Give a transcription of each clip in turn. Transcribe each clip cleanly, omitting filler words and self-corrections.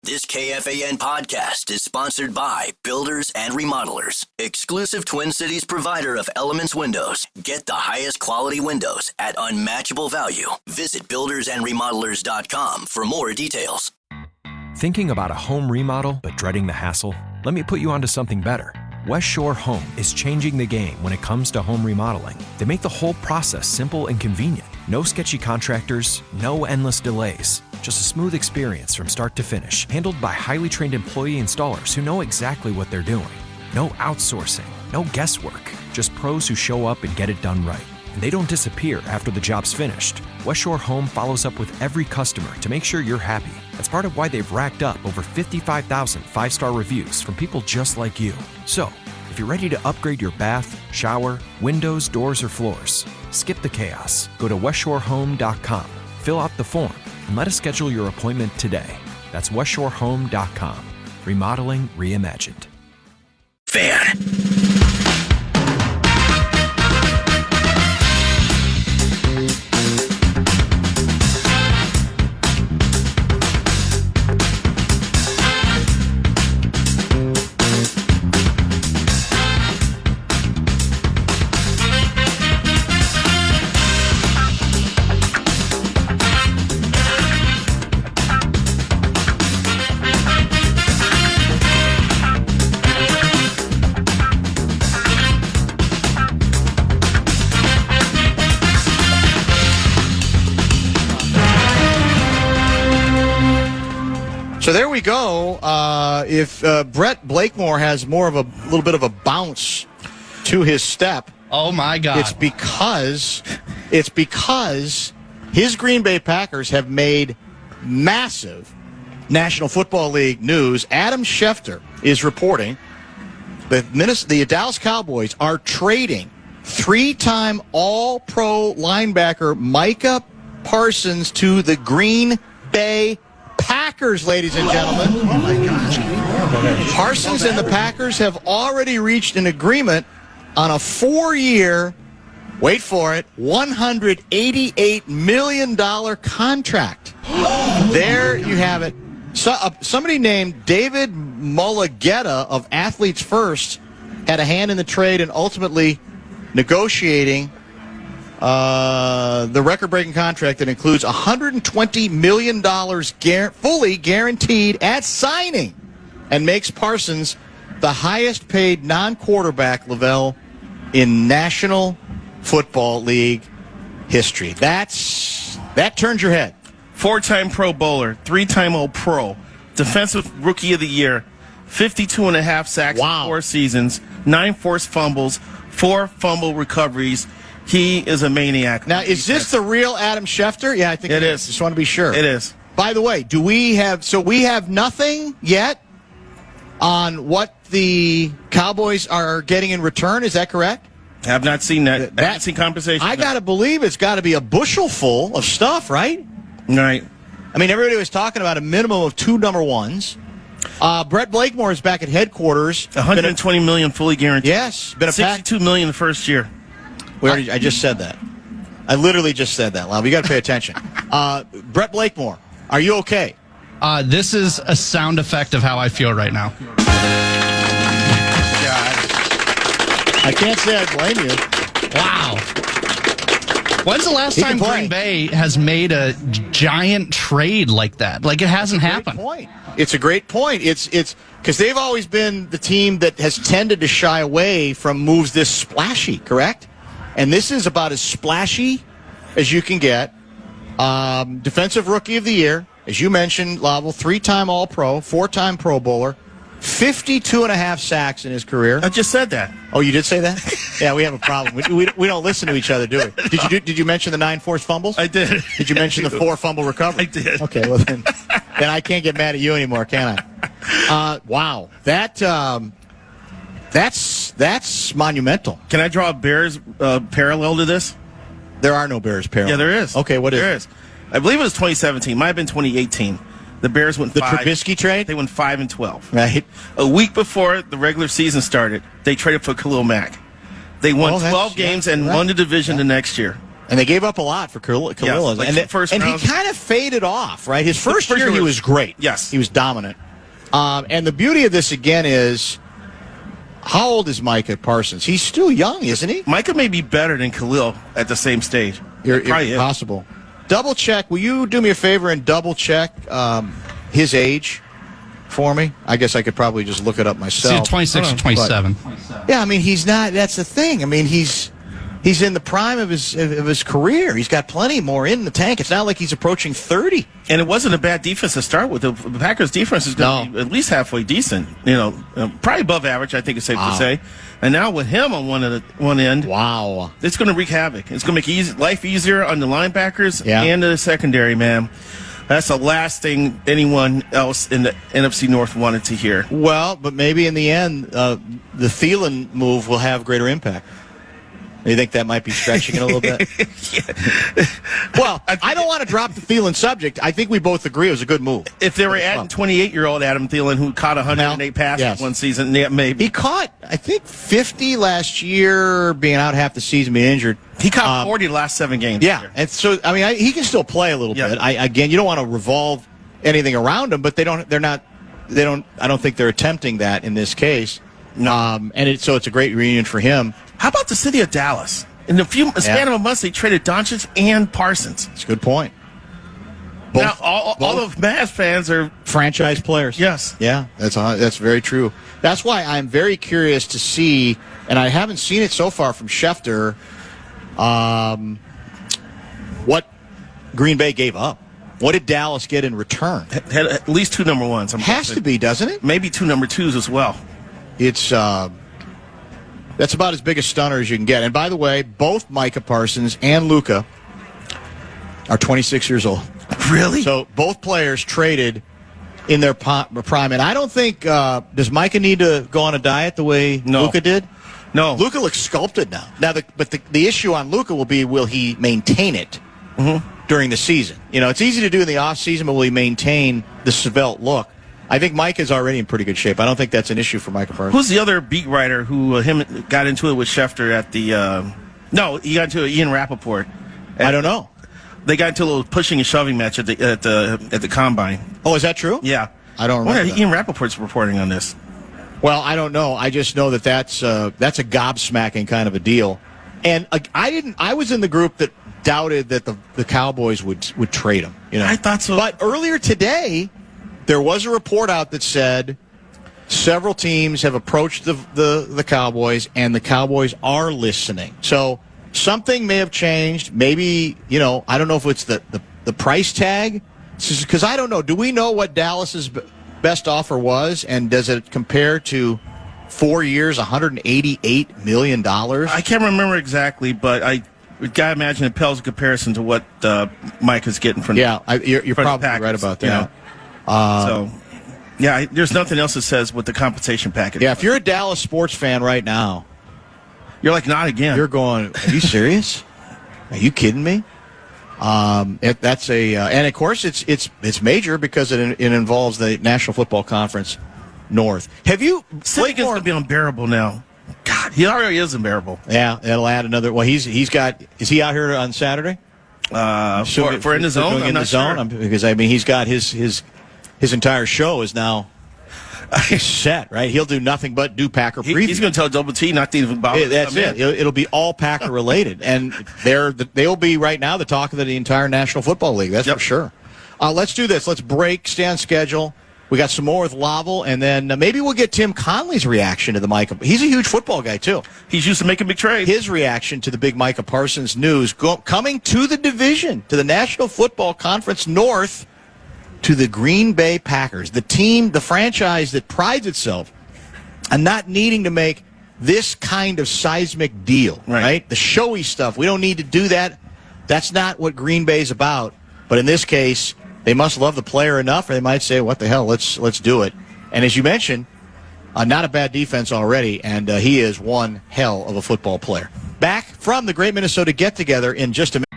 This KFAN podcast is sponsored by Builders and Remodelers, exclusive Twin Cities provider of Elements Windows. Get the highest quality windows at unmatchable value. Visit buildersandremodelers.com for more details. Thinking about a home remodel but dreading the hassle? Let me put you onto something better. West Shore Home is changing the game when it comes to home remodeling. They make the whole process simple and convenient. No sketchy contractors, no endless delays. Just a smooth experience from start to finish, handled by highly trained employee installers who know exactly what they're doing. No outsourcing, no guesswork, just pros who show up and get it done right. And they don't disappear after the job's finished. West Shore Home follows up with every customer to make sure you're happy. That's part of why they've racked up over 55,000 five-star reviews from people just like you. So, if you're ready to upgrade your bath, shower, windows, doors, or floors, skip the chaos. Go to westshorehome.com, fill out the form, and let us schedule your appointment today. That's westshorehome.com. Remodeling reimagined. Fan. So there we go. If Brett Blakemore has more of a little bit of a bounce to his step, oh my God! It's because his Green Bay Packers have made massive National Football League news. Adam Schefter is reporting that the Dallas Cowboys are trading three-time All-Pro linebacker Micah Parsons to the Green Bay Packers, ladies and gentlemen. Oh my gosh. Parsons and the Packers have already reached an agreement on a 4-year, wait for it, $188 million contract. There you have it. So, somebody named David Mulugeta of Athletes First had a hand in the trade and ultimately negotiating the record-breaking contract that includes $120 million fully guaranteed at signing and makes Parsons the highest-paid non-quarterback, Lavelle, in National Football League history. That turns your head. 4-time Pro Bowler, 3-time All-Pro, Defensive Rookie of the Year, 52.5 sacks in 4 seasons, 9 forced fumbles, 4 fumble recoveries. He is a maniac. Now, is this the real Adam Schefter? Yeah, I think it is. Just want to be sure. It is. By the way, we have nothing yet on what the Cowboys are getting in return. Is that correct? I have not seen that. I haven't seen compensation. I got to believe it's got to be a bushel full of stuff, right? Right. I mean, everybody was talking about a minimum of 2 number ones. Brett Blakemore is back at headquarters. $120 million fully guaranteed. Yes. $62 million the first year. I just said that. I literally just said that, Love. You got to pay attention. Brett Blakemore, are you okay? This is a sound effect of how I feel right now. I can't say I blame you. Wow. When's the last time Green Bay has made a giant trade like that? Like, it hasn't happened. It's a great point. It's because they've always been the team that has tended to shy away from moves this splashy, correct? And this is about as splashy as you can get. Defensive Rookie of the Year, as you mentioned, Lavelle, 3-time All-Pro, 4-time Pro Bowler, 52.5 sacks in his career. I just said that. Oh, you did say that? Yeah, we have a problem. We don't listen to each other, do we? Did you mention the 9 forced fumbles? I did. Did you mention the 4 fumble recovery? I did. Okay, well then I can't get mad at you anymore, can I? Wow, that's monumental. Can I draw a Bears parallel to this? There are no Bears parallel. Yeah, there is. Okay, what is? There is. I believe it was 2017. Might have been 2018. The Bears went the 5. Trubisky trade? They went 5-12. Right. A week before the regular season started, they traded for Khalil Mack. They won 12 games and won the division the next year. And they gave up a lot for Khalil. Yes, like and he kind of faded off, right? His first year, he was great. Yes. He was dominant. And the beauty of this, again, is how old is Micah Parsons? He's still young, isn't he? Micah may be better than Khalil at the same stage. Probably possible. Double check. Will you do me a favor and double check his age for me? I guess I could probably just look it up myself. He's 26 or 27. Yeah, I mean, he's not. That's the thing. I mean, he's in the prime of his career. He's got plenty more in the tank. It's not like he's approaching 30. And it wasn't a bad defense to start with. The Packers' defense is going to be at least halfway decent. Probably above average, I think it's safe to say. And now with him on one end, it's going to wreak havoc. It's going to make life easier on the linebackers and the secondary, man. That's the last thing anyone else in the NFC North wanted to hear. Well, but maybe in the end, the Thielen move will have greater impact. You think that might be stretching it a little bit? Well, I don't want to drop the Thielen subject. I think we both agree it was a good move. If they were adding 28-year-old Adam Thielen, who caught 108 passes one season, maybe. He caught, I think, 50 last year, being out half the season, being injured. He caught 40 the last 7 games. Yeah, and so, I mean, he can still play a little bit. Again, you don't want to revolve anything around him, but I don't think they're attempting that in this case. So it's a great reunion for him. How about the city of Dallas? In a span of a month, they traded Doncic and Parsons. That's a good point. Now, all of Mavs fans are franchise players. Yes. Yeah, that's very true. That's why I'm very curious to see, and I haven't seen it so far from Schefter, what Green Bay gave up. What did Dallas get in return? Had at least 2 number ones. Has to be, doesn't it? Maybe 2 number 2s as well. It's that's about as big a stunner as you can get. And by the way, both Micah Parsons and Luka are 26 years old. Really? So both players traded in their prime. And I don't think does Micah need to go on a diet the way Luka did? No. Luka looks sculpted now. But the issue on Luka will be, will he maintain it during the season? It's easy to do in the offseason, but will he maintain the svelte look? I think Mike is already in pretty good shape. I don't think that's an issue for Micah Parsons. Who's the other beat writer who got into it with Schefter at the he got into it, Ian Rappaport. I don't know. They got into a little pushing and shoving match at the combine. Oh, is that true? Yeah. I don't remember. Ian Rappaport's reporting on this. Well, I don't know. I just know that's a gobsmacking kind of a deal. And I was in the group that doubted that the Cowboys would trade him. I thought so. But earlier today, there was a report out that said several teams have approached the Cowboys, and the Cowboys are listening. So something may have changed. Maybe, I don't know if it's the price tag. Because I don't know. Do we know what Dallas's best offer was, and does it compare to 4 years, $188 million? I can't remember exactly, but I got to imagine it pales in comparison to what Mike is getting from you're probably right about that. There's nothing else that says what the compensation package. Yeah, if you're a Dallas sports fan right now, you're like, not again. You're going, are you serious? Are you kidding me? And of course it's major because it involves the National Football Conference North. Have you? Slick is going to be unbearable now. God, he already is unbearable. Yeah, it'll add another. Well, is he out here on Saturday? For in the zone, I'm not sure. Because he's got his entire show is now set, right? He'll do nothing but do Packer preview. He's going to tell Double T not to even bother. That's it. It'll be all Packer related, and they'll be right now the talk of the entire National Football League. That's for sure. Let's do this. Let's stay on schedule. We got some more with Lavelle, and then maybe we'll get Tim Conley's reaction to the Micah. He's a huge football guy, too. He's used to making big trades. His reaction to the big Micah Parsons news coming to the division, to the National Football Conference North, to the Green Bay Packers, the franchise that prides itself on not needing to make this kind of seismic deal, right? The showy stuff. We don't need to do that. That's not what Green Bay's about. But in this case, they must love the player enough, or they might say, what the hell, let's do it. And as you mentioned, not a bad defense already, and he is one hell of a football player. Back from the Great Minnesota Get-Together in just a minute.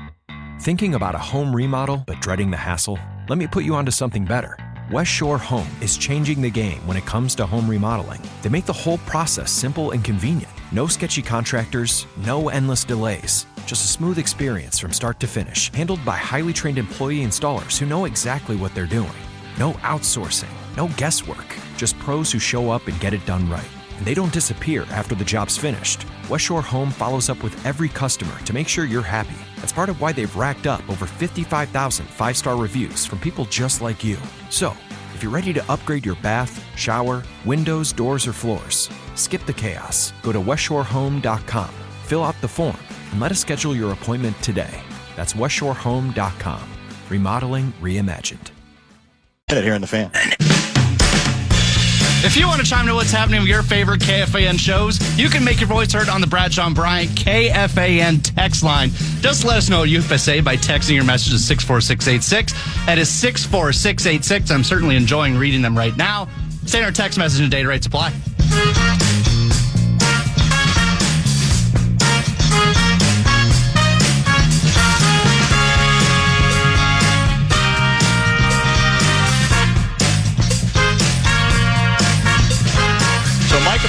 Thinking about a home remodel but dreading the hassle? Let me put you onto something better. West Shore Home is changing the game when it comes to home remodeling. They make the whole process simple and convenient. No sketchy contractors, no endless delays. Just a smooth experience from start to finish, handled by highly trained employee installers who know exactly what they're doing. No outsourcing, no guesswork, just pros who show up and get it done right. And they don't disappear after the job's finished. West Shore Home follows up with every customer to make sure you're happy. That's part of why they've racked up over 55,000 five-star reviews from people just like you. So, if you're ready to upgrade your bath, shower, windows, doors, or floors, skip the chaos. Go to westshorehome.com, fill out the form, and let us schedule your appointment today. That's westshorehome.com. Remodeling reimagined. Here in the Fan. If you want to chime in what's happening with your favorite KFAN shows, you can make your voice heard on the Bradshaw and Bryant KFAN text line. Just let us know what you have to say by texting your message to 64686. That is 64686. I'm certainly enjoying reading them right now. Send our text message and data rates apply.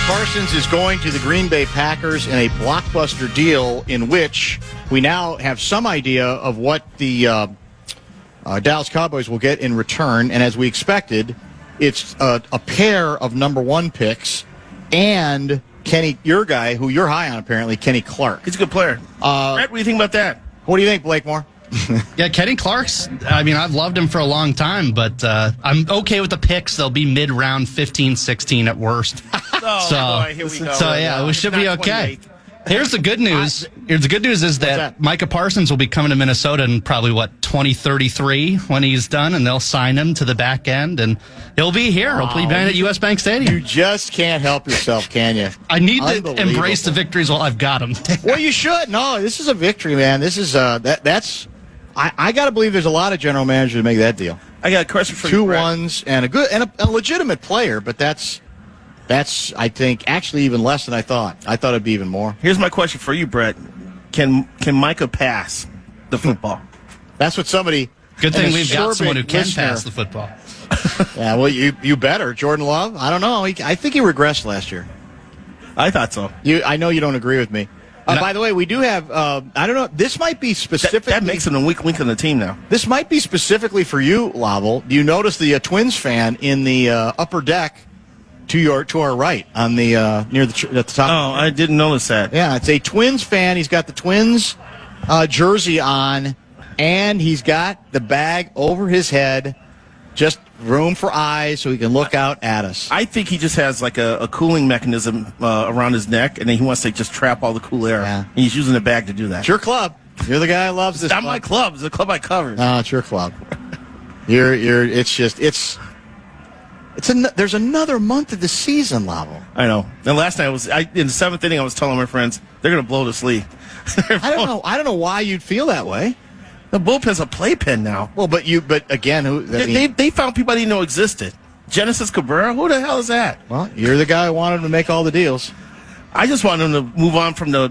Parsons is going to the Green Bay Packers in a blockbuster deal in which we now have some idea of what the Dallas Cowboys will get in return. And as we expected, it's a pair of number 1 picks and Kenny, your guy, who you're high on apparently, Kenny Clark. He's a good player. Brett, what do you think about that? What do you think, Blakemore? Yeah, Kenny Clark's, I mean, I've loved him for a long time, but I'm okay with the picks. They'll be mid-round 15, 16 at worst. Boy, here we go. So, yeah, we should be okay. Here's the good news. The good news is that Micah Parsons will be coming to Minnesota in probably, 2033 when he's done, and they'll sign him to the back end, and he'll be here. He'll be playing at U.S. Bank Stadium. You just can't help yourself, can you? I need to embrace the victories while I've got them. Well, you should. No, this is a victory, man. This is that's. I got to believe there's a lot of general managers who make that deal. I got a question for you, 2 Brett. ones and a good and a legitimate player, but that's I think actually even less than I thought. I thought it'd be even more. Here's my question for you, Brett. Can Micah pass the football? That's what somebody. Good thing we've got someone who can pass the football. Yeah, well, you better. Jordan Love. I don't know. I think he regressed last year. I thought so. I know you don't agree with me. By the way, we do have, I don't know, this might be specifically... That makes him a weak link on the team now. This might be specifically for you, Lavelle. Do you notice the Twins fan in the upper deck to our right on the near the at the top? Oh, I didn't notice that. Yeah, it's a Twins fan. He's got the Twins jersey on, and he's got the bag over his head, just room for eyes so he can look out at us. I think he just has like a cooling mechanism around his neck, and then he wants to just trap all the cool air. Yeah. And he's using a bag to do that. It's your club. You're the guy who loves this. It's not my club. It's the club I cover. No, it's your club. There's another month of the season, Lavelle. I know. And last night in the 7th inning, I was telling my friends they're going to blow this league. I don't know why you'd feel that way. The bullpen's a playpen now. Well, but again, they found people I didn't know existed. Genesis Cabrera, who the hell is that? Well, you're the guy who wanted him to make all the deals. I just want him to move on from the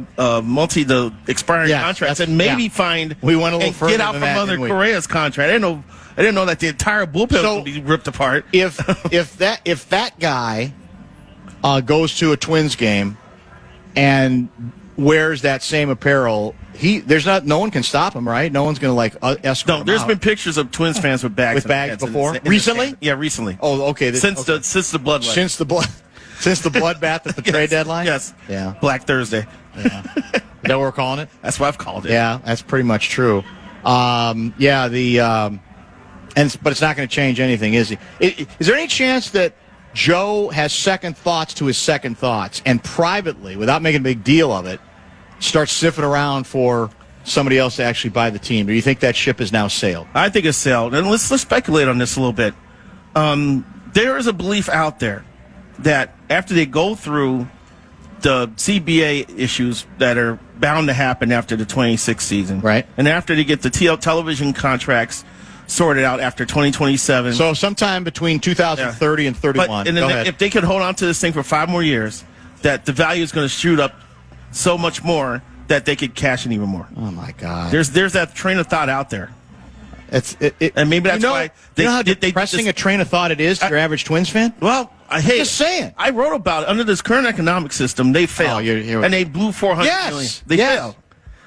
expiring contracts and maybe find we went a little further get out than from that, under Correa's contract. I didn't know that the entire bullpen would be ripped apart. If that guy goes to a Twins game and wears that same apparel, no one can stop him, right? No one's going to escort him there's out. been pictures of Twins fans with bags before. Recently? Yeah, recently. Oh, okay. Since the bloodbath. Since the bloodbath at the trade deadline. Yes. Yeah. Black Thursday. Yeah. Is that what we're calling it? That's what I've called it. Yeah, that's pretty much true. But it's not going to change anything, is he? Is there any chance that Joe has second thoughts to his second thoughts and privately, without making a big deal of it, starts sniffing around for somebody else to actually buy the team? Or do you think that ship has now sailed? I think it's sailed. And let's speculate on this a little bit. There is a belief out there that after they go through the CBA issues that are bound to happen after the 26th season, right, and after they get the television contracts sorted out after 2027. So sometime between 2030 and 31. If they could hold on to this thing for 5 more years, that the value is going to shoot up so much more that they could cash in even more. Oh, my God. There's that train of thought out there. And maybe that's why how depressing a train of thought it is to your average Twins fan? Well, I'm just saying. I wrote about it. Under this current economic system, they failed. And they blew $400 million. They failed.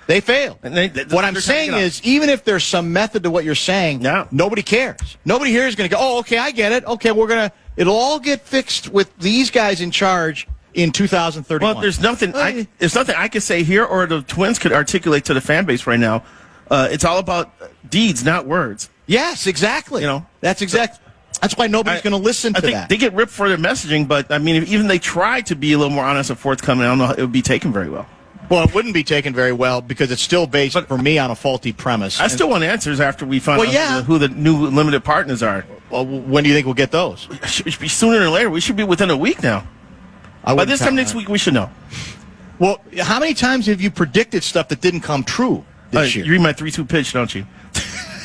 They failed. And what I'm saying is, even if there's some method to what you're saying, nobody cares. Nobody here is going to go, oh, okay, I get it. Okay, it'll all get fixed with these guys in charge in 2031. Well, there's nothing I could say here or the Twins could articulate to the fan base right now. It's all about deeds, not words. Yes, exactly. That's why nobody's going to listen to that. I think they get ripped for their messaging, but I mean, if even they try to be a little more honest and forthcoming, I don't know, it would be taken very well. Well, it wouldn't be taken very well because it's still based, for me, on a faulty premise. I still want answers after we find out who the new limited partners are. Well, when do you think we'll get those? It should be sooner than later. We should be within a week now. By this time next week, we should know. Well, how many times have you predicted stuff that didn't come true this year? You read my 3-2 pitch, don't you?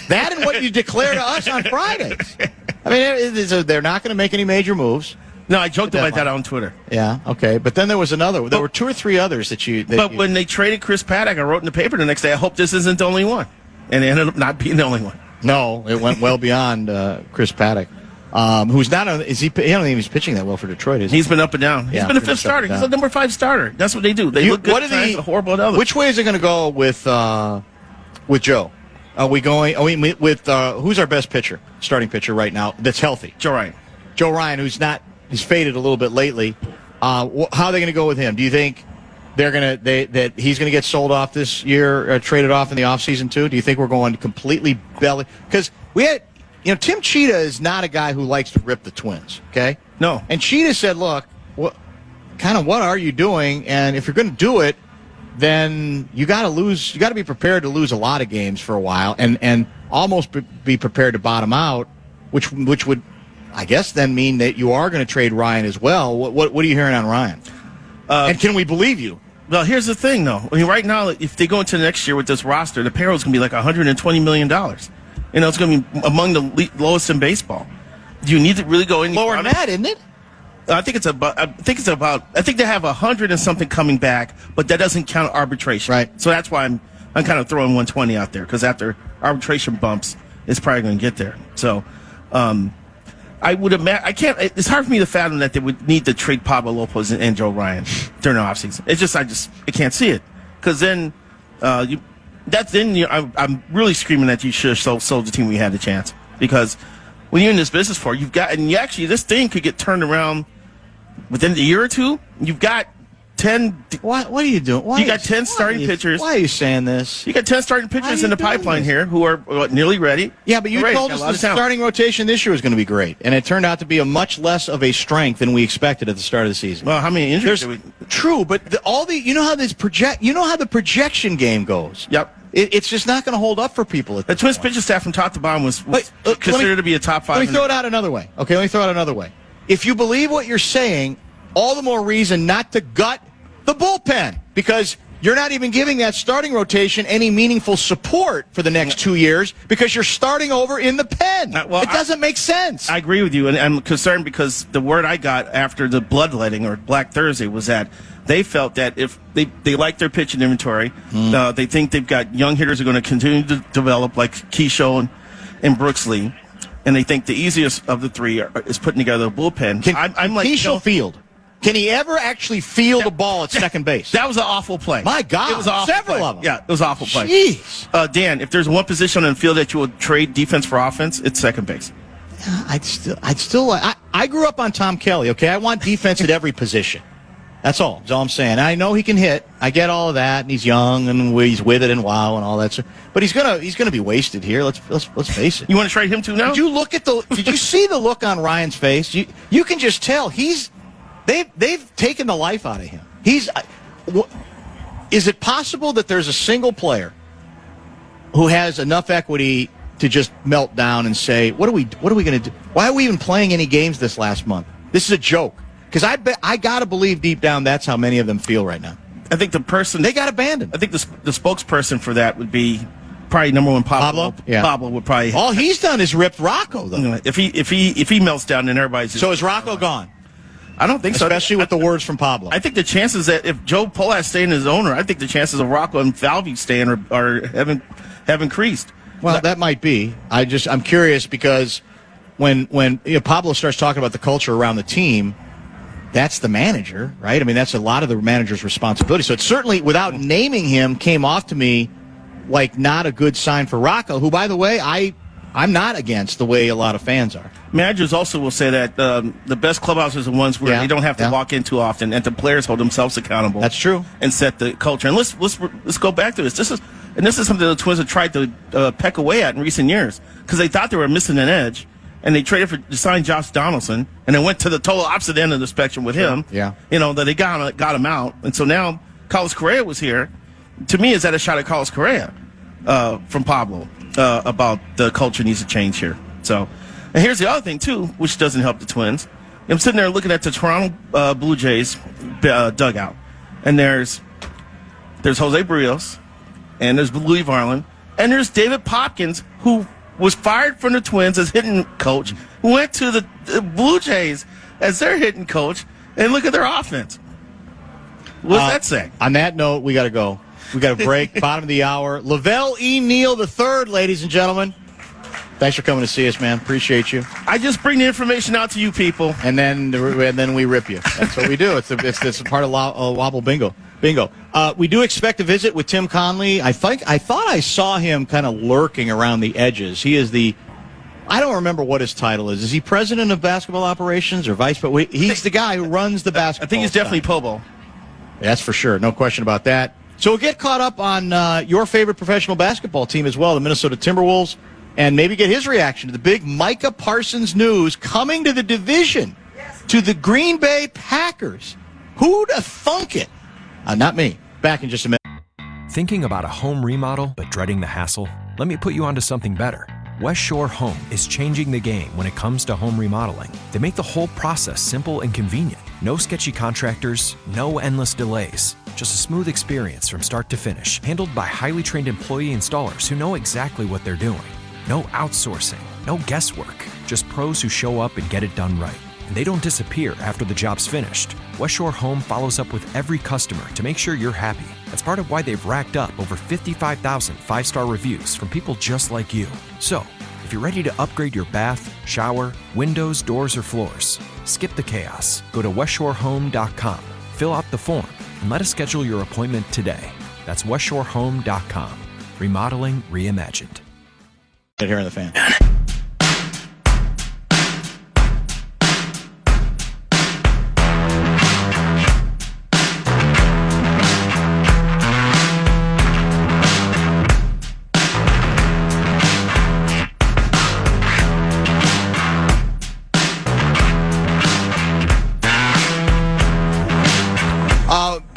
That and what you declare to us on Fridays. I mean, they're not going to make any major moves. No, I joked about that on Twitter. Yeah, okay. But then there was another. There were 2 or 3 others when they traded Chris Paddock, I wrote in the paper the next day, I hope this isn't the only one. And it ended up not being the only one. No, it went well beyond Chris Paddock. Who's not? I don't think he's pitching that well for Detroit. Is he? He's been up and down. He's been a 5th starter. He's a number 5 starter. That's what they do. They look good. What are horrible at others. Which way is it going to go with Joe? Are we going? With who's our best pitcher, starting pitcher right now that's healthy? Joe Ryan. Joe Ryan, who's not. He's faded a little bit lately. How are they going to go with him? Do you think that he's going to get sold off this year, traded off in the offseason too? Do you think we're going completely belly? Because we had, Tim Cheetah is not a guy who likes to rip the Twins. Okay, no. And Cheetah said, "Look, what are you doing? And if you're going to do it, then you got to lose. You got to be prepared to lose a lot of games for a while, and almost be prepared to bottom out, which would." I guess then mean that you are going to trade Ryan as well. What are you hearing on Ryan? And can we believe you? Well, here's the thing, though. I mean, right now, if they go into next year with this roster, the payroll is going to be like $120 million. It's going to be among the lowest in baseball. Do you need to really go any lower than that, isn't it? I think they have 100 and something coming back, but that doesn't count arbitration. Right. So that's why I'm kind of throwing 120 out there because after arbitration bumps, it's probably going to get there. So. I would imagine it's hard for me to fathom that they would need to trade Pablo Lopez and Joe Ryan during the offseason. I can't see it. Because then, I'm really screaming that you should have sold the team when you had the chance. Because when you're in this business this thing could get turned around within a year or two. You've got 10. What are you doing? You got 10 starting pitchers. Why are you saying this? You got 10 starting pitchers in the pipeline here who are nearly ready. Yeah, but you told us the starting rotation this year was going to be great, and it turned out to be a much less of a strength than we expected at the start of the season. Well, how many injuries did we? True, but you know how the projection game goes. Yep. It's just not going to hold up for people. The Twins pitching staff from top to bottom was considered to be a top 5. Let me throw it out another way. Okay, let me throw it another way. If you believe what you're saying, all the more reason not to gut the bullpen, because you're not even giving that starting rotation any meaningful support for the next 2 years because you're starting over in the pen. It doesn't make sense. I agree with you, and I'm concerned because the word I got after the bloodletting or Black Thursday was that they felt that if they like their pitching inventory, they think they've got young hitters who are going to continue to develop like Keyshaw and Brooks Lee, and they think the easiest of the three is putting together a bullpen. I'm like Keyshaw field. Can he ever actually field a ball at second base? That was an awful play. My God. It was an awful Several play. of them. Yeah, it was an awful play. Jeez. Dan, if there's one position on the field that you would trade defense for offense, it's second base. I grew up on Tom Kelly, okay? I want defense at every position. That's all I'm saying. I know he can hit. I get all of that, and he's young, and he's with it, and wow, and all that stuff. But he's gonna be wasted here. Let's face it. You want to trade him too now? Did you see the look on Ryan's face? You can just tell They've taken the life out of him. Is it possible that there's a single player who has enough equity to just melt down and say, what are we going to do? Why are we even playing any games this last month? This is a joke. Because I got to believe deep down that's how many of them feel right now. I think the person they got abandoned. I think the spokesperson for that would be probably number one Pablo. Yeah. Pablo would probably. All he's done is ripped Rocco though. If he melts down, then everybody's. So is Rocco gone? I don't think so. Especially with the words from Pablo. I think the chances that if Joe Polat staying as owner, I think the chances of Rocco and Falvey staying have increased. Well, that might be. I'm curious because when Pablo starts talking about the culture around the team, that's the manager, right? I mean, that's a lot of the manager's responsibility. So it certainly, without naming him, came off to me like not a good sign for Rocco, who, by the way, I'm not against the way a lot of fans are. Managers also will say that the best clubhouses are the ones where they don't have to walk in too often, and the players hold themselves accountable. That's true. And set the culture. And let's go back to this. This is something the Twins have tried to peck away at in recent years because they thought they were missing an edge, and they traded to sign Josh Donaldson, and then went to the total opposite end of the spectrum with him. Yeah. That they got him out, and so now Carlos Correa was here. To me, is that a shot at Carlos Correa from Pablo about the culture needs to change here. So, and here's the other thing too, which doesn't help the Twins. I'm sitting there looking at the Toronto Blue Jays dugout, and there's Jose Barrios, and there's Louis Varland, and there's David Popkins, who was fired from the Twins as hitting coach, who went to the Blue Jays as their hitting coach, and look at their offense. What's that say? On that note, we got to go. We got a break, bottom of the hour. Lavelle E. Neal III, ladies and gentlemen. Thanks for coming to see us, man. Appreciate you. I just bring the information out to you people. And then we rip you. That's what we do. It's a part of Wobble Bingo. We do expect a visit with Tim Connelly. I thought I saw him kind of lurking around the edges. He is I don't remember what his title is. Is he president of basketball operations or vice president? He's the guy who runs the basketball. I think he's definitely Pobo. That's for sure. No question about that. So we'll get caught up on your favorite professional basketball team as well, the Minnesota Timberwolves, and maybe get his reaction to the big Micah Parsons news coming to the division, to the Green Bay Packers. Who'd have thunk it? Not me. Back in just a minute. Thinking about a home remodel but dreading the hassle? Let me put you onto something better. West Shore Home is changing the game when it comes to home remodeling. They make the whole process simple and convenient. No sketchy contractors, no endless delays. Just a smooth experience from start to finish, handled by highly trained employee installers who know exactly what they're doing. No outsourcing, no guesswork, just pros who show up and get it done right. And they don't disappear after the job's finished. West Shore Home follows up with every customer to make sure you're happy. That's part of why they've racked up over 55,000 five-star reviews from people just like you. So, if you're ready to upgrade your bath, shower, windows, doors, or floors, skip the chaos. Go to westshorehome.com, fill out the form, and let us schedule your appointment today. That's westshorehome.com. Remodeling reimagined. Here in the fan.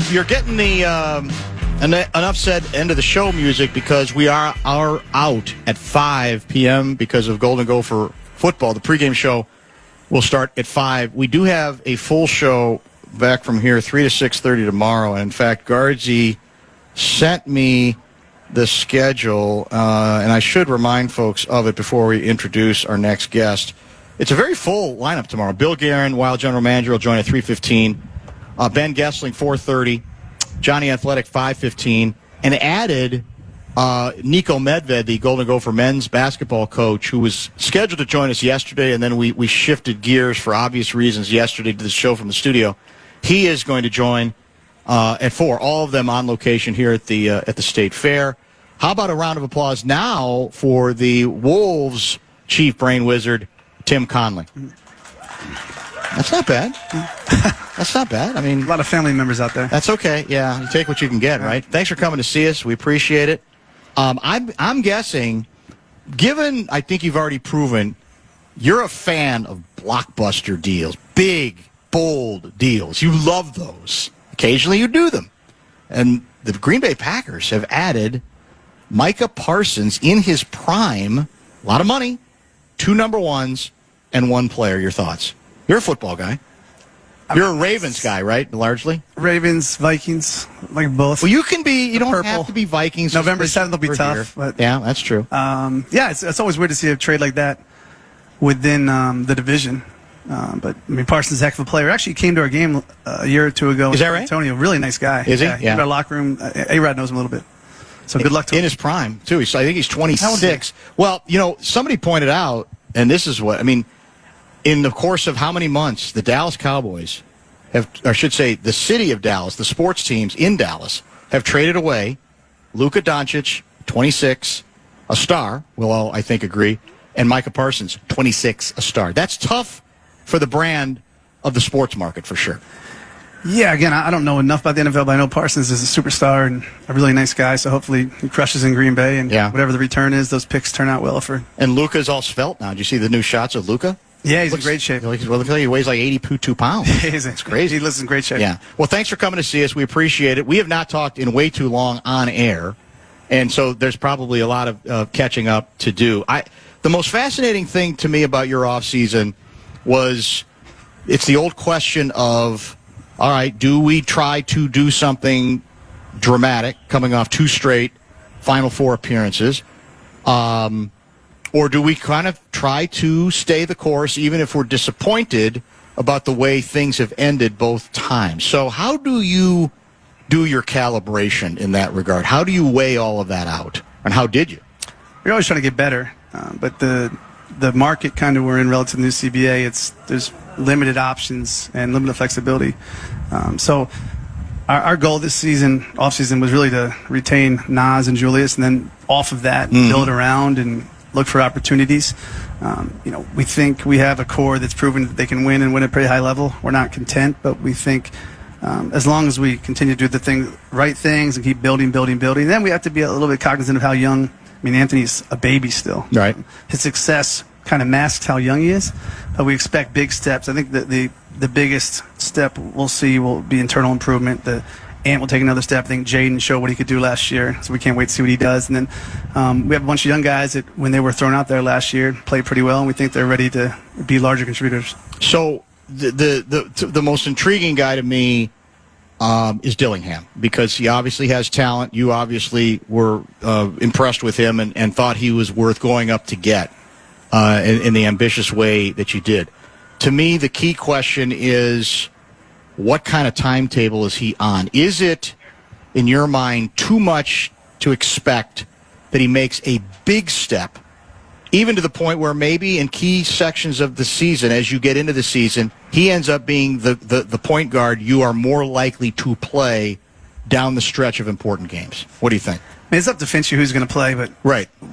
You're getting the enough said end of the show music because we are out at 5 p.m. because of Golden Gopher football. The pregame show will start at 5. We do have a full show back from here, 3 to 6:30 tomorrow. And in fact, Guardsy sent me the schedule, and I should remind folks of it before we introduce our next guest. It's a very full lineup tomorrow. Bill Guerin, Wild General Manager, will join at 3:15. Ben Gessling, 4:30. Johnny Athletic, 5:15. And added Nico Medved, the Golden Gopher men's basketball coach, who was scheduled to join us yesterday, and then we shifted gears for obvious reasons yesterday to the show from the studio. He is going to join at 4. All of them on location here at the State Fair. How about a round of applause now for the Wolves chief brain wizard, Tim Connelly? That's not bad. That's not bad. I mean, a lot of family members out there. That's okay. Yeah, you take what you can get, right? Thanks for coming to see us. We appreciate it. I'm guessing, given I think you've already proven you're a fan of blockbuster deals, big, bold deals. You love those. Occasionally you do them. And the Green Bay Packers have added Micah Parsons in his prime, a lot of money, 2 number ones, and 1 player. Your thoughts? You're a football guy. You're a Ravens guy, right? Largely? Ravens, Vikings, like both. Well, you can be, you don't have to be Vikings. November 7th will be tough. But, yeah, that's true. It's always weird to see a trade like that within the division. But, I mean, Parsons is a heck of a player. Actually, he came to our game a year or 2 ago. Is that right? Antonio, really nice guy. Is he? Yeah. He's in our locker room. A-Rod knows him a little bit. So good luck to him. In his prime, too. I think he's 26. Well, somebody pointed out, and this is what, I mean, in the course of how many months, the Dallas Cowboys the city of Dallas, the sports teams in Dallas, have traded away Luka Doncic, 26, a star, we'll all, I think, agree, and Micah Parsons, 26, a star. That's tough for the brand of the sports market, for sure. Yeah, again, I don't know enough about the NFL, but I know Parsons is a superstar and a really nice guy, so hopefully he crushes in Green Bay, and whatever the return is, those picks turn out well for. And Luka's all svelte now. Did you see the new shots of Luka? Yeah, he's in great shape. Well, he weighs like 82 pounds. It's crazy. He looks in great shape. Yeah. Well, thanks for coming to see us. We appreciate it. We have not talked in way too long on air, and so there's probably a lot of catching up to do. The most fascinating thing to me about your offseason was it's the old question of, all right, do we try to do something dramatic coming off 2 straight Final Four appearances? Or do we kind of try to stay the course even if we're disappointed about the way things have ended both times? So how do you do your calibration in that regard? How do you weigh all of that out? And how did you? We're always trying to get better, but the market kind of we're in relative to the new CBA, there's limited options and limited flexibility. So our goal this offseason, was really to retain Nas and Julius, and then off of that, build around and look for opportunities. We think we have a core that's proven that they can win and win at a pretty high level. We're not content, but we think as long as we continue to do the right things and keep building, then we have to be a little bit cognizant of how young. I mean, Anthony's a baby still. Right. His success kind of masks how young he is, but we expect big steps. I think that the biggest step we'll see will be internal improvement. Ant will take another step. I think Jaden showed what he could do last year, so we can't wait to see what he does. And then we have a bunch of young guys that, when they were thrown out there last year, played pretty well, and we think they're ready to be larger contributors. So the most intriguing guy to me is Dillingham, because he obviously has talent. You obviously were impressed with him and thought he was worth going up to get in the ambitious way that you did. To me, the key question is, what kind of timetable is he on? Is it, in your mind, too much to expect that he makes a big step, even to the point where maybe in key sections of the season, as you get into the season, he ends up being the point guard you are more likely to play down the stretch of important games? What do you think? I mean, it's up to Finchie who's going to play, but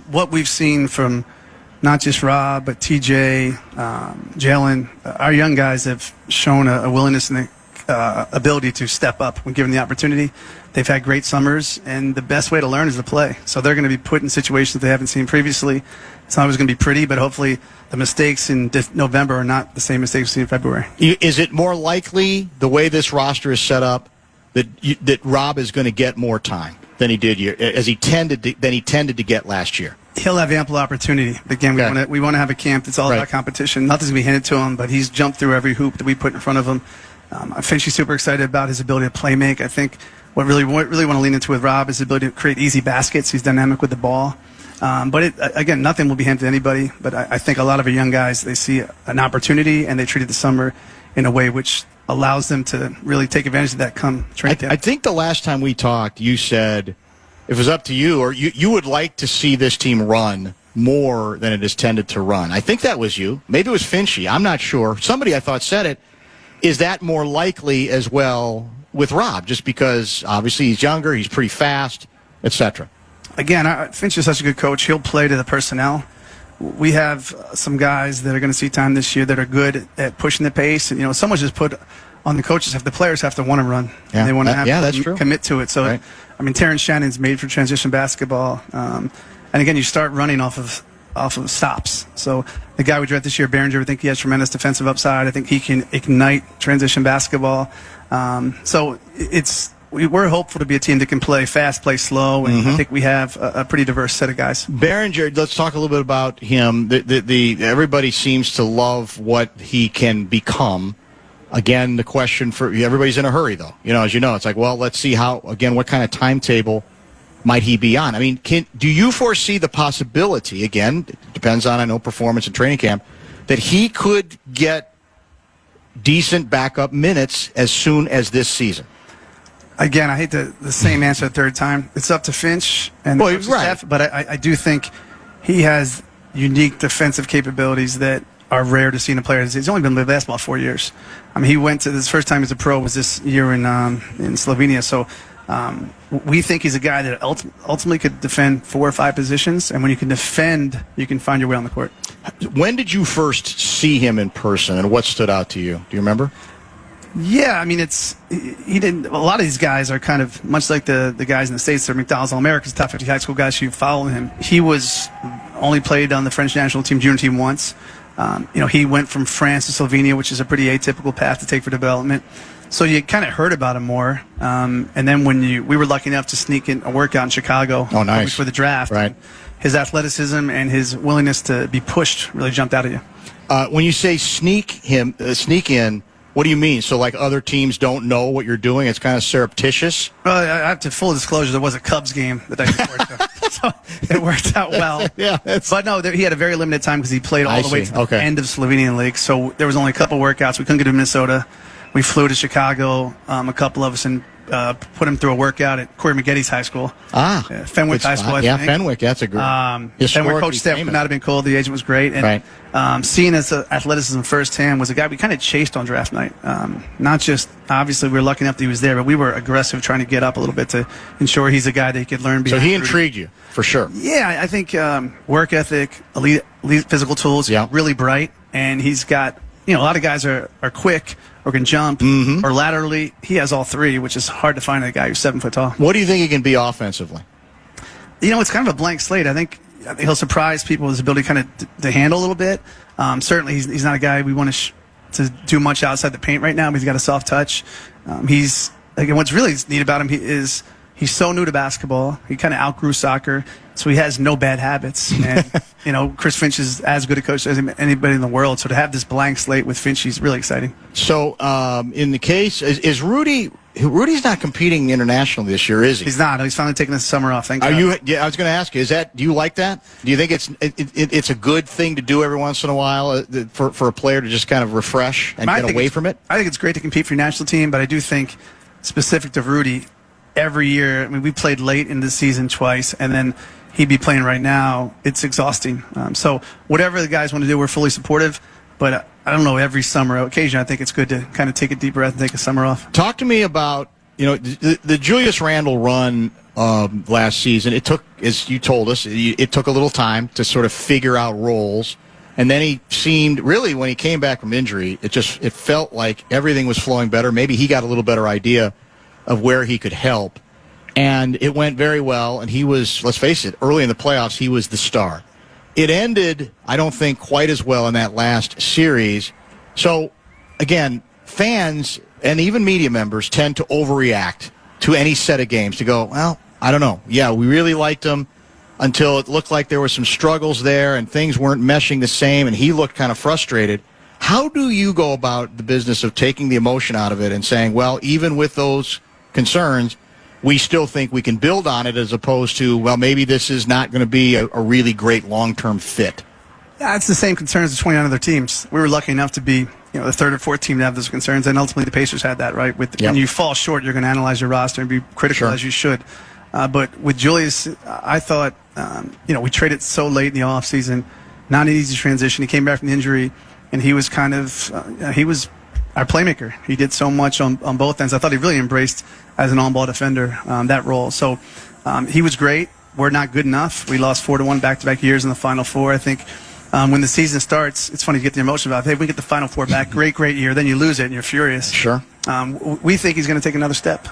what we've seen from not just Rob, but TJ, Jalen, our young guys have shown a willingness and ability to step up when given the opportunity. They've had great summers, and the best way to learn is to play. So they're going to be put in situations they haven't seen previously. It's not always going to be pretty, but hopefully the mistakes in November are not the same mistakes we see in February. Is it more likely, the way this roster is set up, that Rob is going to get more time than he did than he tended to get last year? He'll have ample opportunity. Again, we want to have a camp that's all about competition. Nothing's going to be handed to him, but he's jumped through every hoop that we put in front of him. I think she's super excited about his ability to play make. I think what really want to lean into with Rob is his ability to create easy baskets. He's dynamic with the ball. But again, nothing will be handed to anybody. But I think a lot of our young guys, they see an opportunity, and they treated the summer in a way which allows them to really take advantage of that come training camp. I think the last time we talked, you said if it was up to you, or you would like to see this team run more than it is tended to run. I think that was you. Maybe it was Finchie. I'm not sure. Somebody I thought said it. Is that more likely as well with Rob, just because obviously he's younger, he's pretty fast, etc.? Again, Finch is such a good coach. He'll play to the personnel. We have some guys that are going to see time this year that are good at pushing the pace. And, someone's just put on the coaches, the players have to want to run. Yeah. And they want to have commit to it. So, right. Terrence Shannon's made for transition basketball. And again, you start running off of stops. So the guy we drafted this year, Behringer, I think he has tremendous defensive upside. I think he can ignite transition basketball. So we're hopeful to be a team that can play fast, play slow, and I think we have a pretty diverse set of guys. Behringer, let's talk a little bit about him. Everybody seems to love what he can become. Again, the question for everybody's in a hurry, though. As you know, it's like, well, let's see what kind of timetable might he be on? I mean, do you foresee the possibility, again, it depends on, performance and training camp, that he could get decent backup minutes as soon as this season? Again, I hate the same answer a third time. It's up to Finch and the staff, but I do think he has unique defensive capabilities that are rare to see in a player. He's only been in basketball 4 years. I mean, he went to his first time as a pro was this year in Slovenia. So we think he's a guy that ultimately could defend 4 or 5 positions. And when you can defend, you can find your way on the court. When did you first see him in person, and what stood out to you? Do you remember? Yeah, I mean, he didn't. A lot of these guys are kind of much like the guys in the States. They're McDonald's All-Americans, top 50 high school guys who follow him. He was only played on the French national team, junior team once. He went from France to Slovenia, which is a pretty atypical path to take for development. So you kind of heard about him more. And then when we were lucky enough to sneak in a workout in Chicago before the draft, right? His athleticism and his willingness to be pushed really jumped out at you. When you say sneak in, what do you mean? So, like, other teams don't know what you're doing? It's kind of surreptitious? Well, I have to full disclosure, there was a Cubs game that I worked so it worked out well. Yeah. But no, he had a very limited time because he played all the way to the end of Slovenian League. So there was only a couple workouts. We couldn't get to Minnesota. We flew to Chicago, a couple of us, and put him through a workout at Corey Maggetti's high school. Fenwick High School, I think. Fenwick, that's a good Fenwick coach staff could not have been cool. The agent was great. And seeing his athleticism firsthand was a guy we kind of chased on draft night. Not just, obviously, we were lucky enough that he was there, but we were aggressive trying to get up a little bit to ensure he's a guy that he could learn. So he intrigued you, for sure. Yeah, I think work ethic, elite physical tools, really bright. And he's got, a lot of guys are quick or can jump or laterally. He has all 3, which is hard to find in a guy who's 7 foot tall. What do you think he can be offensively? It's kind of a blank slate. I think he'll surprise people with his ability kind of to handle a little bit. Certainly, he's not a guy we want to do much outside the paint right now, but he's got a soft touch. What's really neat about him is he's so new to basketball. He kind of outgrew soccer, so he has no bad habits. And, Chris Finch is as good a coach as anybody in the world. So to have this blank slate with Finch, he's really exciting. So in the case, is Rudy's not competing internationally this year, is he? He's not. He's finally taking the summer off. Thank God. I was going to ask you, do you like that? Do you think it's a good thing to do every once in a while for a player to just kind of refresh and get away from it? I think it's great to compete for your national team, but I do think specific to Rudy, every year, we played late in the season twice, and then he'd be playing right now. It's exhausting. So whatever the guys want to do, we're fully supportive. But I don't know, every summer, occasionally, I think it's good to kind of take a deep breath and take a summer off. Talk to me about, the Julius Randle run last season. It took, as you told us, it took a little time to sort of figure out roles. And then he seemed, really, when he came back from injury, it felt like everything was flowing better. Maybe he got a little better idea of where he could help. And it went very well, and he was, let's face it, early in the playoffs, he was the star. It ended, I don't think, quite as well in that last series. So, again, fans and even media members tend to overreact to any set of games, to go, well, I don't know. Yeah, we really liked him until it looked like there were some struggles there and things weren't meshing the same, and he looked kind of frustrated. How do you go about the business of taking the emotion out of it and saying, well, even with those concerns, we still think we can build on it, as opposed to, well, maybe this is not going to be a really great long-term fit? Yeah, it's the same concerns as 29 other teams. We were lucky enough to be the third or fourth team to have those concerns, and ultimately the Pacers had that, right? When you fall short, you're going to analyze your roster and be critical, as you should. But with Julius, I thought, we traded so late in the offseason, not an easy transition. He came back from the injury, and he was kind of he was our playmaker. He did so much on both ends. I thought he really embraced, as an on-ball defender, that role. So he was great. We're not good enough. We lost 4-1 back-to-back years in the Final Four. I think when the season starts, it's funny to get the emotion about, hey, we get the Final Four back, great year. Then you lose it, and you're furious. Sure. We think he's going to take another step.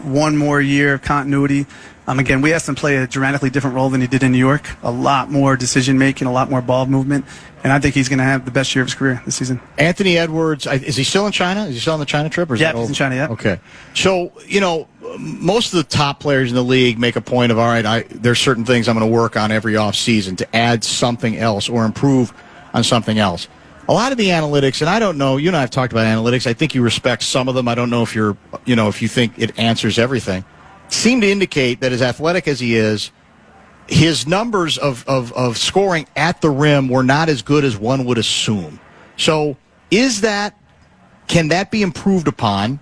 One more year of continuity. Again, we asked him to play a dramatically different role than he did in New York. A lot more decision-making, a lot more ball movement. And I think he's going to have the best year of his career this season. Anthony Edwards, is he still in China? Is he still on the China trip? Or is he's in China, yeah. Okay. So, most of the top players in the league make a point of, all right, there's certain things I'm going to work on every offseason to add something else or improve on something else. A lot of the analytics, and I don't know, you and I have talked about analytics. I think you respect some of them. I don't know if if you think it answers everything. Seem to indicate that as athletic as he is, his numbers of scoring at the rim were not as good as one would assume. So can that be improved upon?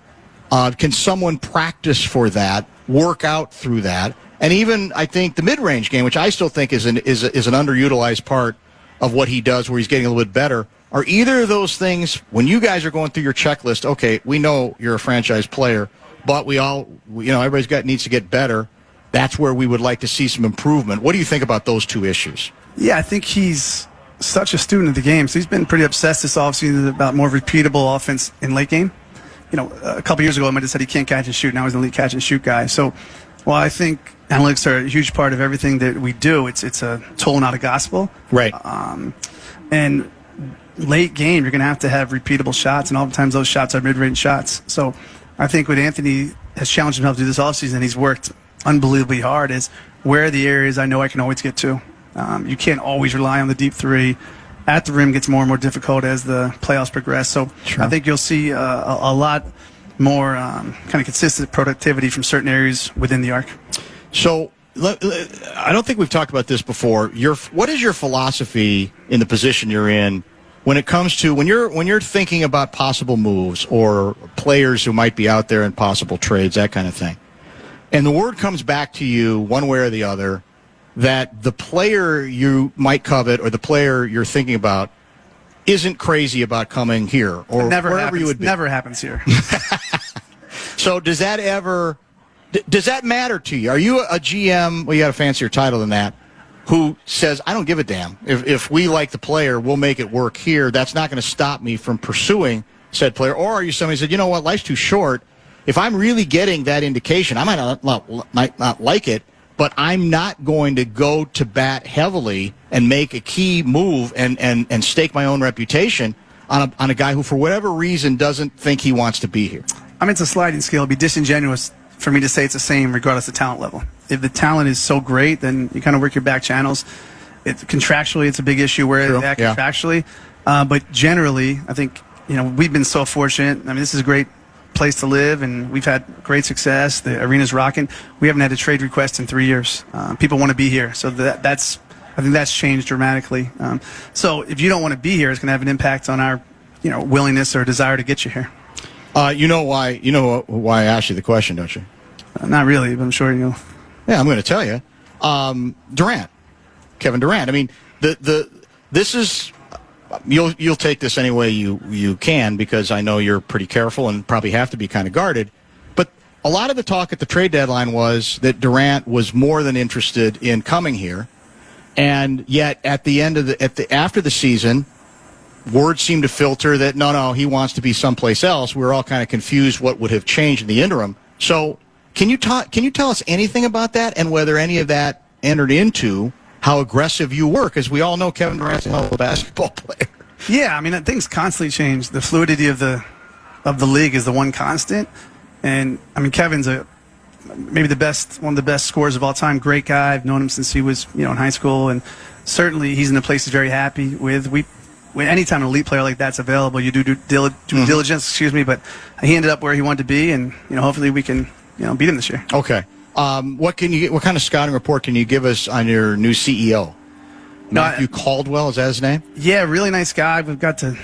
Can someone practice for that, work out through that? And even, I think, the mid-range game, which I still think is an underutilized part of what he does, where he's getting a little bit better. Are either of those things, when you guys are going through your checklist, okay, we know you're a franchise player, but everybody's needs to get better. That's where we would like to see some improvement. What do you think about those two issues? Yeah, I think he's such a student of the game. So he's been pretty obsessed this offseason about more repeatable offense in late game. A couple years ago, I might have said he can't catch and shoot. Now he's an elite catch and shoot guy. So while I think analytics are a huge part of everything that we do, it's a tool, not a gospel. Right. And late game, you're going to have repeatable shots, and oftentimes those shots are mid-range shots. So I think what Anthony has challenged himself to do this offseason, he's worked unbelievably hard, is where are the areas I know I can always get to. You can't always rely on the deep three. At the rim gets more and more difficult as the playoffs progress. So sure. I think you'll see a lot more kind of consistent productivity from certain areas within the arc. So I don't think we've talked about this before. What is your philosophy in the position you're in when it comes to when you're thinking about possible moves or players who might be out there in possible trades, that kind of thing? And the word comes back to you one way or the other that the player you might covet or the player you're thinking about isn't crazy about coming here or wherever you would be. Never happens here. So does that matter to you? Are you a GM, well, you got a fancier title than that, who says, I don't give a damn. If we like the player, we'll make it work here. That's not going to stop me from pursuing said player. Or are you somebody who said, you know what, life's too short. If I'm really getting that indication, I might not like it, but I'm not going to go to bat heavily and make a key move and stake my own reputation on a guy who, for whatever reason, doesn't think he wants to be here. I mean, it's a sliding scale. It'd be disingenuous for me to say it's the same regardless of talent level. If the talent is so great, then you kind of work your back channels. Contractually, it's a big issue where it's at contractually. But generally, I think, we've been so fortunate. I mean, this is a great place to live, and we've had great success. The arena's rocking. We haven't had a trade request in 3 years. People want to be here, so I think that's changed dramatically. So if you don't want to be here, it's going to have an impact on our, willingness or desire to get you here. You know why I asked you the question, don't you? Not really, but I'm sure you know. Yeah, I'm going to tell you. Durant, Kevin Durant. I mean, this is. You'll take this any way you can because I know you're pretty careful and probably have to be kind of guarded. But a lot of the talk at the trade deadline was that Durant was more than interested in coming here, and yet at the end of after the season, words seemed to filter that no, he wants to be someplace else. We were all kind of confused what would have changed in the interim. So can you tell us anything about that and whether any of that entered into how aggressive you were? Because we all know Kevin Durant's a hell of a basketball player. Yeah, I mean, things constantly change. The fluidity of the league is the one constant. And, I mean, Kevin's maybe one of the best scorers of all time. Great guy. I've known him since he was, in high school. And certainly he's in a place he's very happy with. Anytime an elite player like that's available, you do diligence, but he ended up where he wanted to be. And, hopefully we can, beat him this year. Okay. What kind of scouting report can you give us on your new CEO? Matthew Caldwell, is that his name? Yeah, really nice guy. We've got to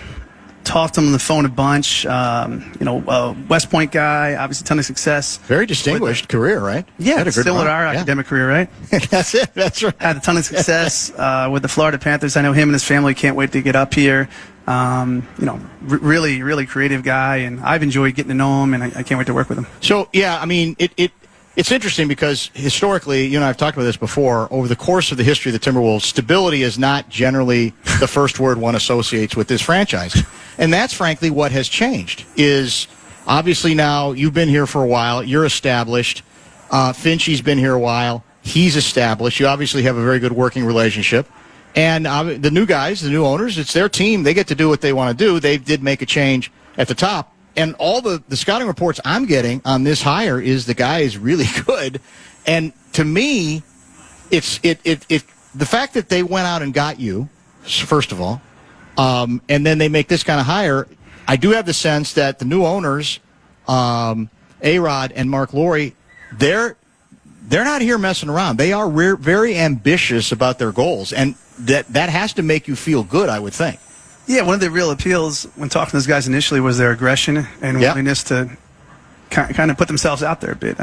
talk to him on the phone a bunch. West Point guy, obviously a ton of success. Very distinguished career, right? Yeah, still at our academic career, right? That's it. That's right. Had a ton of success with the Florida Panthers. I know him and his family can't wait to get up here. Really, really creative guy, and I've enjoyed getting to know him, and I can't wait to work with him. So, yeah, I mean, It's interesting because historically, you and I have talked about this before, over the course of the history of the Timberwolves, stability is not generally the first word one associates with this franchise. And that's frankly what has changed, is obviously now you've been here for a while, you're established, Finchie's been here a while, he's established, you obviously have a very good working relationship. And the new guys, the new owners, it's their team, they get to do what they want to do. They did make a change at the top. And all the scouting reports I'm getting on this hire is the guy is really good. And to me, it's the fact that they went out and got you, first of all, and then they make this kind of hire. I do have the sense that the new owners, A-Rod and Mark Laurie, they're not here messing around. They are very ambitious about their goals, and that has to make you feel good, I would think. Yeah, one of the real appeals when talking to those guys initially was their aggression and willingness to kind of put themselves out there a bit.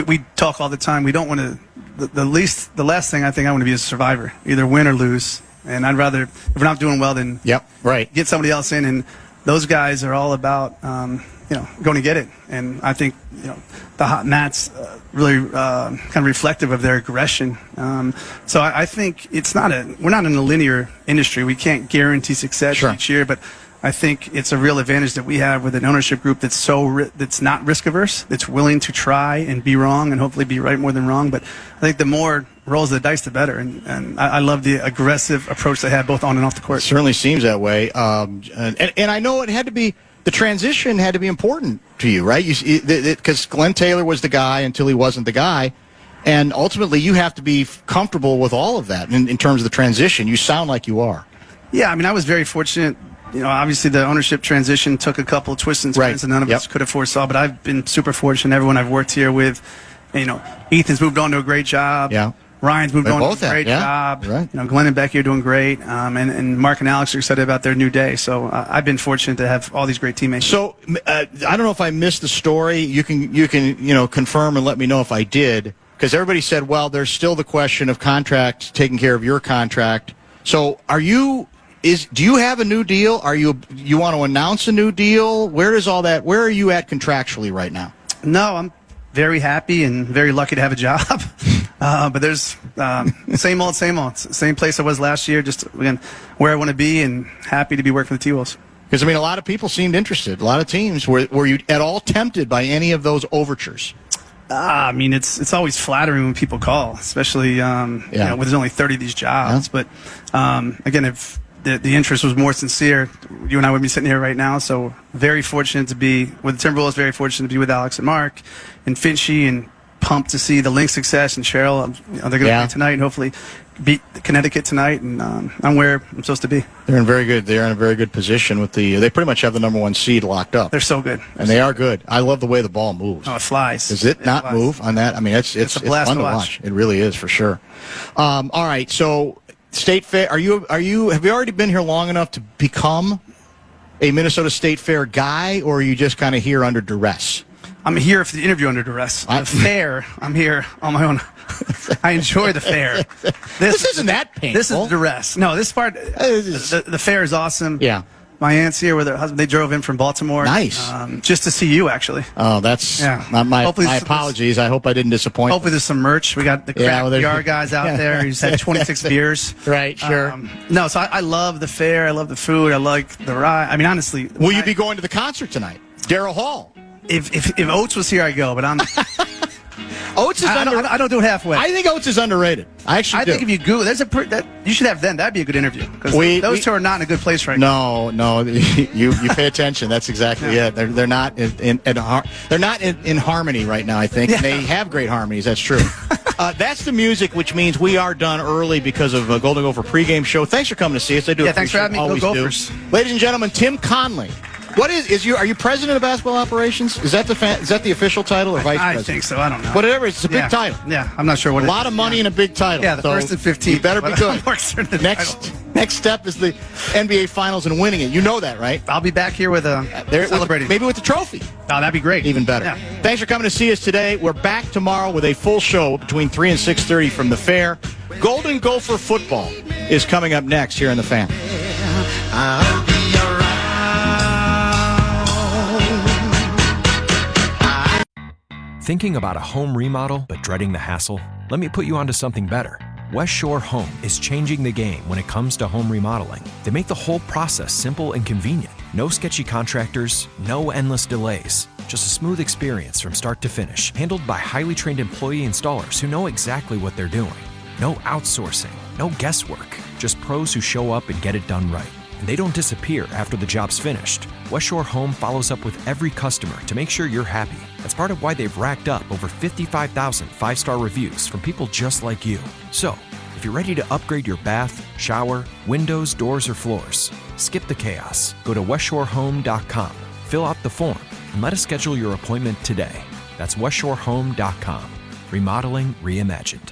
We talk all the time. We don't want to. The last thing I think I want to be is a survivor, either win or lose. And I'd rather, if we're not doing well, then get somebody else in. And those guys are all about, going to get it. And I think, the hot mats really kind of reflective of their aggression. So I think we're not in a linear industry. We can't guarantee success each year, but I think it's a real advantage that we have with an ownership group that's that's not risk averse, that's willing to try and be wrong and hopefully be right more than wrong. But I think the more rolls of the dice, the better. And I love the aggressive approach they have both on and off the court. It certainly seems that way. And I know the transition had to be important to you, right? Because Glenn Taylor was the guy until he wasn't the guy. And ultimately, you have to be comfortable with all of that in terms of the transition. You sound like you are. Yeah, I mean, I was very fortunate. Obviously the ownership transition took a couple of twists and turns, and none of us could have foresaw. But I've been super fortunate. Everyone I've worked here with, Ethan's moved on to a great job. Yeah. Ryan's moved on to a great job. Right. Glenn and Becky are doing great. And Mark and Alex are excited about their new day. So I've been fortunate to have all these great teammates. So I don't know if I missed the story. You can confirm and let me know if I did, because everybody said, well, there's still the question of contract, taking care of your contract. So do you have a new deal? You want to announce a new deal? Where are you at contractually right now? No, I'm very happy and very lucky to have a job. But there's same old. Same place I was last year, just again where I want to be, and happy to be working for the T-Wolves. Because, a lot of people seemed interested. A lot of teams. Were you at all tempted by any of those overtures? It's always flattering when people call, especially when there's only 30 of these jobs. Yeah. But again, if the interest was more sincere, you and I would be sitting here right now. So very fortunate to be with the Timberwolves, very fortunate to be with Alex and Mark and Finchy, and pumped to see the Lynx success and Cheryl. They're going to play tonight and hopefully beat Connecticut tonight, and I'm where I'm supposed to be. They're in a very good position with they pretty much have the number one seed locked up. They're so good. And they are good. I love the way the ball moves. Oh, it flies. Does it not move on that? It's a blast fun to watch. It really is, for sure. All right, so State Fair, have you already been here long enough to become a Minnesota State Fair guy, or are you just kind of here under duress? I'm here for the interview under duress. The fair, I'm here on my own. I enjoy the fair. This isn't that painful. This is duress. No, this part, the fair is awesome. Yeah. My aunt's here with her husband. They drove in from Baltimore. Nice. Just to see you, actually. Oh, that's my apologies. I hope I didn't disappoint. Hopefully there's some merch. We got the craft PR guys out there. He's had 26 beers. Right, sure. No, so I love the fair. I love the food. I like the ride. Honestly. Will you be going to the concert tonight? Darryl Hall. If Oates was here, I'd go, but I'm... Oates is I don't do it halfay. I think Oates is underrated. I think if you Google, you should have them. That'd be a good interview. Because those two are not in a good place right now. No, you pay attention. That's exactly it. They're not in harmony right now, I think. Yeah. And they have great harmonies. That's true. That's the music, which means we are done early because of Golden Gopher pregame show. Thanks for coming to see us. I do. Yeah, thanks for having me. Always Go Gophers. Ladies and gentlemen, Tim Connelly. What are you president of basketball operations? Is that the official title or vice president? I think so. I don't know. Whatever. It's a big title. Yeah, I'm not sure what. A lot of money and a big title. Yeah, the first and 15th. You better be good. Next step is the NBA Finals and winning it. You know that, right? I'll be back here with celebrating. Maybe with the trophy. Oh, that'd be great. Even better. Yeah. Thanks for coming to see us today. We're back tomorrow with a full show between 3 and 6:30 from the fair. Golden Gopher football is coming up next here on the Fan. Thinking about a home remodel but dreading the hassle? Let me put you onto something better. West Shore Home is changing the game when it comes to home remodeling. They make the whole process simple and convenient. No sketchy contractors, no endless delays. Just a smooth experience from start to finish, handled by highly trained employee installers who know exactly what they're doing. No outsourcing, no guesswork, just pros who show up and get it done right. And they don't disappear after the job's finished. West Shore Home follows up with every customer to make sure you're happy. That's part of why they've racked up over 55,000 five-star reviews from people just like you. So, if you're ready to upgrade your bath, shower, windows, doors, or floors, skip the chaos. Go to westshorehome.com, fill out the form, and let us schedule your appointment today. That's westshorehome.com. Remodeling reimagined.